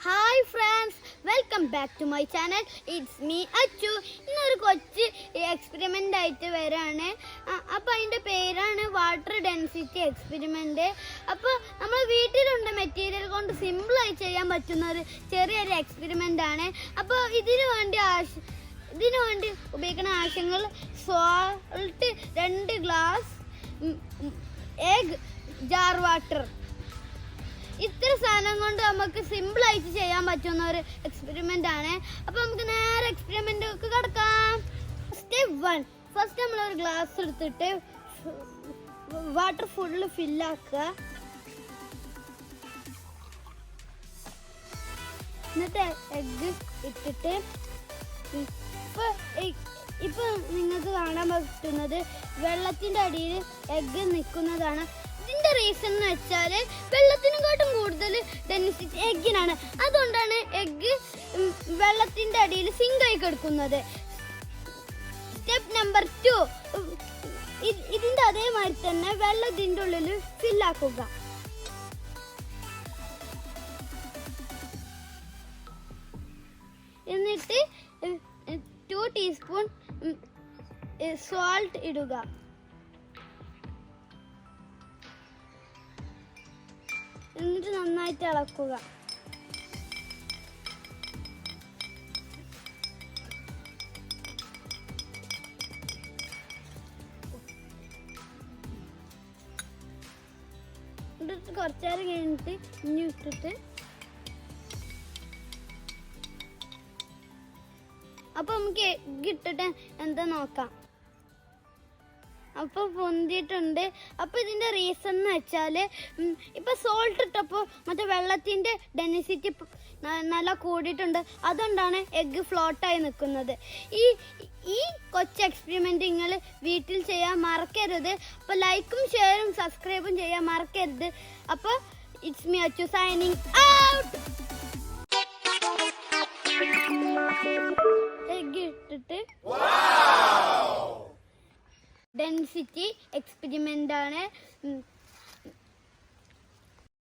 Hi friends, welcome back to my channel. It's me Achu. ഇന്നൊരു കൊച്ചു experiment ആയിട്ട് വരാണ്. അപ്പോൾ അതിന്റെ പേരാണ് വാട്ടർ ഡെൻസിറ്റി എക്സ്പെരിമെന്റ്. അപ്പോൾ നമ്മൾ വീട്ടിലുള്ള മെറ്റീരിയൽ കൊണ്ട് സിമ്പിൾ ആയി ചെയ്യാൻ പറ്റുന്ന ഒരു ചെറിയൊരു എക്സ്പെരിമെന്റ് ആണ്. അപ്പോൾ ഇതിനു വേണ്ടി ഉപയോഗിക്കുന്ന ആവശ്യങ്ങൾ salt 2 glass, egg, jar water. ഇത്ര സാധനം കൊണ്ട് നമുക്ക് സിമ്പിൾ ആയിട്ട് ചെയ്യാൻ പറ്റുന്ന ഒരു എക്സ്പെരിമെന്റ് ആണ്. അപ്പൊ നമുക്ക് നേരെ എക്സ്പെരിമെന്റിലേക്ക് കടക്കാം. സ്റ്റെപ്പ് 1, ഫസ്റ്റ് നമ്മൾ ഒരു ഗ്ലാസ് എടുത്തിട്ട് വാട്ടർ ഫുള്ള് ഫില്ലാക്കുക. എന്നിട്ട് എഗ്ഗ് ഇട്ടിട്ട് ഇപ്പൊ നിങ്ങൾക്ക് കാണാൻ പറ്റുന്നത് വെള്ളത്തിന്റെ അടിയിൽ എഗ്ഗ് നിൽക്കുന്നതാണ്. ഇതിന്റെ റീസൺ എന്ന് വെച്ചാൽ വെള്ളത്തിനെക്കാട്ടും കൂടുതൽ ഡെൻസിറ്റി എഗ്ഗിനാണ്. അതുകൊണ്ടാണ് എഗ്ഗ് വെള്ളത്തിന്റെ അടിയിൽ സിങ്ക് ആയി കിടക്കുന്നത്. സ്റ്റെപ്പ് നമ്പർ 2, ഇതിന്റെ അതേമാതിരി തന്നെ വെള്ളം ഇതിന്റെ ഉള്ളിൽ ഫില്ലാക്കുക. എന്നിട്ട് 2 ടീസ്പൂൺ സോൾട്ട് ഇടുക. എന്നിട്ട് നന്നായിട്ട് ഇളക്കുക. എന്നിട്ട് കുറച്ചേരം കഴിഞ്ഞിട്ട് ഇനി ഇട്ടിട്ട് അപ്പൊ നമുക്ക് എഗ്ഗ് ഇട്ടിട്ട് എന്താ നോക്കാം. അപ്പോൾ പൊന്തിയിട്ടുണ്ട്. അപ്പോൾ ഇതിൻ്റെ റീസൺ എന്ന് വെച്ചാൽ ഇപ്പോൾ സോൾട്ട് ഇട്ടപ്പോൾ മറ്റേ വെള്ളത്തിൻ്റെ ഡെൻസിറ്റി നല്ല കൂടിയിട്ടുണ്ട്. അതുകൊണ്ടാണ് എഗ്ഗ് ഫ്ലോട്ടായി നിൽക്കുന്നത്. ഈ കൊച്ചു എക്സ്പെരിമെൻറ്റ് നിങ്ങൾ വീട്ടിൽ ചെയ്യാൻ മറക്കരുത്. അപ്പോൾ ലൈക്കും ഷെയറും സബ്സ്ക്രൈബും ചെയ്യാൻ മറക്കരുത്. അപ്പോൾ it's me Achu signing out. Egg ഇട്ടിട്ട് ഡെൻസിറ്റി എക്സ്പെരിമെന്റ് ആണ്.